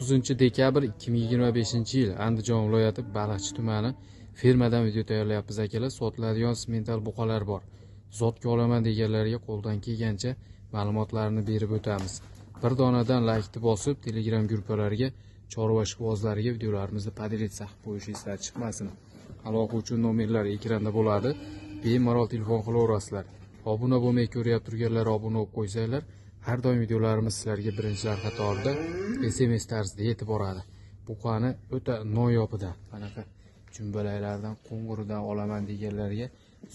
9 dekabr 2025-yil Andijon viloyati Baliqchi tumani fermadan video tayyorlayapmiz akalar. Sotiladigan semental buqalar bor. Zotga olaman deganlarga qo'ldan kelgancha ma'lumotlarni berib o'tamiz. Bir donadan laykni bosib, Telegram guruhlariga, chorva ishqibozlariga videolarimizni podret saqib qo'yishingiz chiqmasin. Aloqa uchun nomerlar ekranda bo'ladi. Bemalol telefon qilaverasizlar. Obuna bo'lmay ko'ryapti turganlar obuna bo'lib qo'ysanglar, har doim videolarimiz sizlarga birinchilar qatorida SMS tarzida yetib boradi. Buqani o'ta noyobidan, qanaqa jumbalaklardan, qo'ng'iridan olaman deganlarga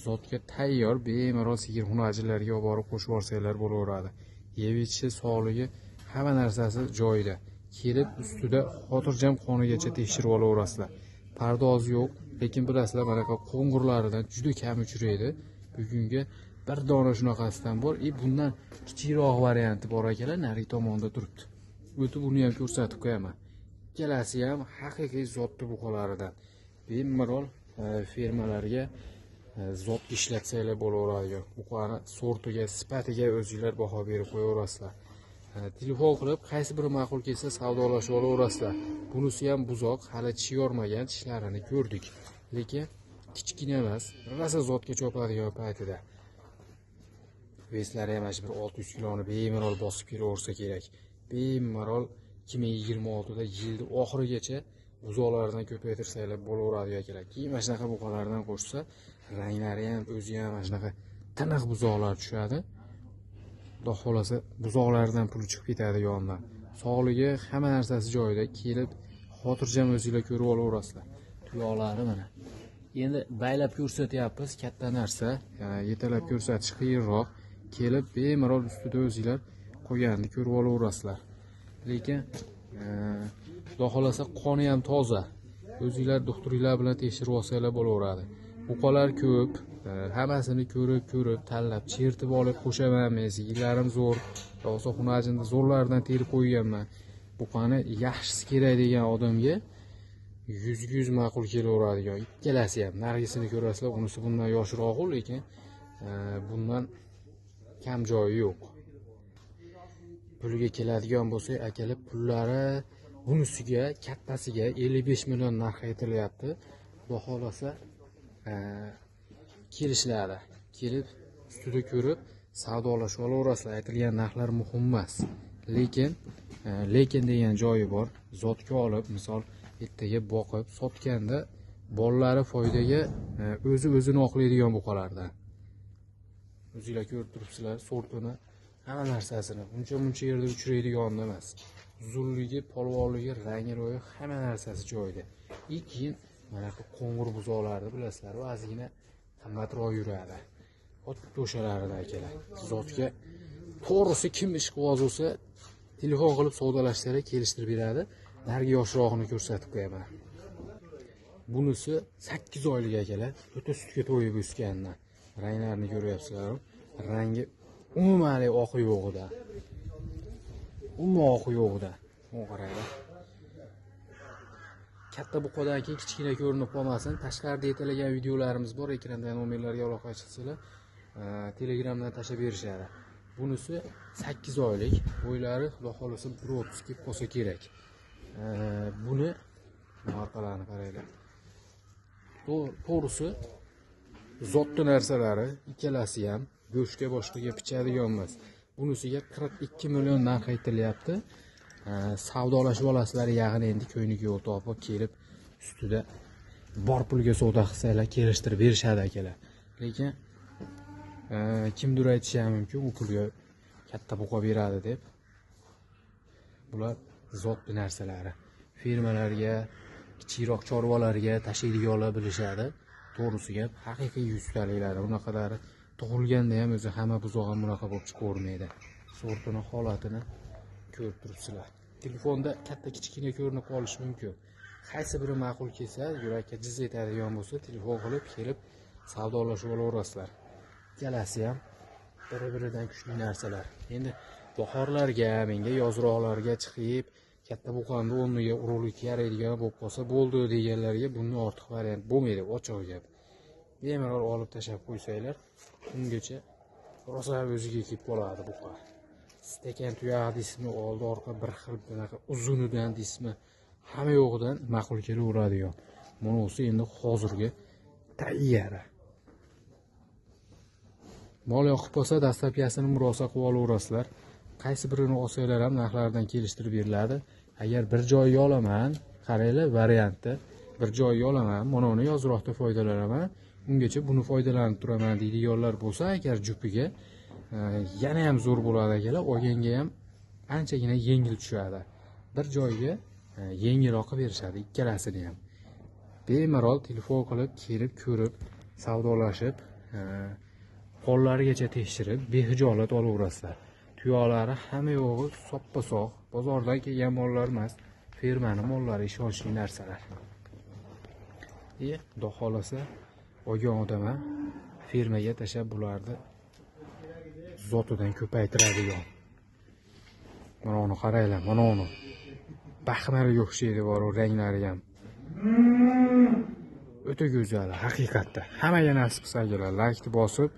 zotga tayyor bemalol sigirxonachilarga olib borib qo'shib yuborsanglar bo'laveradi. Yeb ichishi, sog'ligi, hamma narsasi joyida. Kelib ustida xotirjam qonigacha tekshirib olaverasizlar. Pardoz yo'q, lekin bilasizlar, mana bu qo'ng'irlaridan juda kam uchraydi. Bugunga bir dona shunaqasidan bor. Bundan kichikroq varianti bor akalar, narigi tomonda turibdi. O'tib buni ham ko'rsatib qo'yaman. Ikkalasi ham haqiqiy zotli buqalaridan. Bemalol fermalarga zot ishlatsanglar bo'laveradi. Buqani sortiga, sifatiga o'zingizlar baho berib qo'yaverasizlar. Telefon qilib, qaysi biri ma'qul kelsa savdolashib olaverasizlar. Bunisi ham buzoq, hali tish yormagan, tishlarini ko'rdik. Lekin kichkina emas, rosa zotga chopadigan paytida. Veslari ham bir 600 kiloni bemalol bosib kelaversa kerak. Bemalol 2026da yilni oxirigacha buzoqlardan ko'paytirsanglar bo'laveradi akalar. Keyin mana shunaqa buqalardan qo'shsa, ranglari ham o'zi ham mana shunaqa tiniq buzoqlar tushadi. Xudo xolasa buzoqlardan pul chiqib ketadi yonidan. Sog'ligi, hamma narsasi joyida. Kelib xotirjam o'zingizlar ko'rib olaverasizlar. Tuyoqlari mana. Endi baylab ko'rsatyapmiz, katta narsa, yetalab ko'rsatish qiyinroq. Kelib bemalol ustida o'zingizlar qo'yganini ko'rib olaverasizlar. Lekin xudo xolasa qoni ham toza. O'zingizlar doktorlar bilan tekshirib olsanglar bo'laveradi. Buqalar ko'p, hammasini ko'rib, tanlab, chertib olib qo'shaman. Men sigirlarim zo'r, yo'qsa xunajinda zo'rlardan terib qo'yganman. Buqani yaxshisi kerak degan odamga 100 ma'qul kelaveradigan. Ikkalasi ham, narigisini ko'rasizlar, unisi bundan yoshroq, lekin bundan kam joyi yo'q. Puliga keladigan bo'lsa, akalar pullari bunisiga, kattasiga 55 million narx aytilyapti. Xudo xolasa kelishlari, kelib ustida ko'rib savdolashib olaverasizlar. Aytilgan narxlar muhim emas. Lekin degan joyi bor. Zotga olib, misol ertaga boqib sotganda bolalari foydaga o'zini oqlaydigan buqalardan. O'zingizlar ko'rib turibsizlar, sortini, hamma narsasini. Buncha yerda uchraydigan emas. Uzunligi, polvonligi, rangi-ro'yi, hamma narsasi joyida. Keyin mana bu qo'ng'ir buzoqlarni bilasizlar, ozgina qimmatroq yuradi. O'shalarida akalar. Zotga to'g'risi kim ishqiboz bo'lsa, telefon qilib savdolashsalar kelishtirib beradi. Narigi yoshrog'ini ko'rsatib qo'yaman. Bunisi 8 oylik akalar, o'ta sutga to'yib o'sgandan. Ranglarini ko'ryapsizlar. Rangi umuman oqi yo'g'ida. Oqi yo'g'ida. Qaranglar. Katta buqadan keyin kichkina ko'rinib qolmasin. Tashqarida yetilgan videolarimiz bor, ekranda nomerlarga aloqa qilsanglar, Telegramdan tashlab berishadi. Bunisi 8 oylik, bo'ylari xudo xolasa 1.30 kelib qolsa kerak. Buni orqalarini qaranglar. To'g'risi zotli narsalari ikkalasi ham go'shtga boshqaga pichadigan emas. Bunisiga 42 million narx aytilyapti. Savdolashib olasizlar, yaqin endi ko'yniga yo'l topib kelib ustida bor pulga savdo qilsanglar kelishtirib berishadi akalar. Lekin kimdir aytishi ham mumkin, u pulga katta buqa beradi deb. Bular zotli narsalari. Fermalarga, kichikroq chorvalarga tashiydiganlar bilishadi. To'g'risi gap, haqiqiy yuztaliklar. Unaqalari tug'ilganda ham o'zi hamma buzoq ham bunaqa bo'lib chiqavermaydi. Sortini, holatini ko'rib turibsizlar. Telefonda katta kichkina ko'rinib qolishi mumkin. Qaysi biri ma'qul kelsa, yurakka jiz etadigan bo'lsa, telefon qilib kelib savdolashib olaverasizlar. Ikkalasi ham bir-biridan kuchli narsalar. Endi bahorlarga, menga yozroqlarga chiqib, katta buqani o'rniga urug'lik yaraydigan bo'lib qolsa bo'ldi deganlarga bundan ortiq variant bo'lmaydi, ochiq gap. Bemalol olib tashlab qo'ysanglar, ungacha rosa o'ziga kelib qoladi buqa. Stakan tuyoq deysizmi, oldi orqa bir xil bunaqa uzunidan deysizmi, hamma yo'g'idan ma'qul kelaveradigan. Bunisi endi hozirgi tayyor. Mol yoqib qolsa dastlabkasini murosa qilib olaverasizlar. Qaysi birini olsanglar ham narxlardan kelishtirib beriladi. Agar bir joyga olaman, qaranglar variantda bir joyga olaman, mana uni yozroqda foydalanaman, ungacha buni foydalanib turaman deydiganlar bo'lsa, agar jupiga yana ham zo'r bo'ladi akalar, olganga ham anchagina yengil tushadi. Bir joyga yengilroq berishadi ikkalasini ham. Bemalol telefon qilib, kelib ko'rib, savdolashib, qo'llarigacha tekshirib, behijolat olaverasizlar. Tuyoqlari hamma yo'g'i soppa-sog', bozordan kelgan mollar emas, fermani mollari, ishonchli narsalar. Xudo xolasa, olgan odam ham fermaga tashlab bularni zotidan ko'paytiradigan. Mana uni qaranglar, mana uni. Baxmariga o'xshaydi bor, ranglari ham. O'ta go'zal, haqiqatda. Hammaga nasib qilsa, like bosib,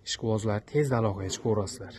ishqibozlar tezda aloqaga chiqaverasizlar.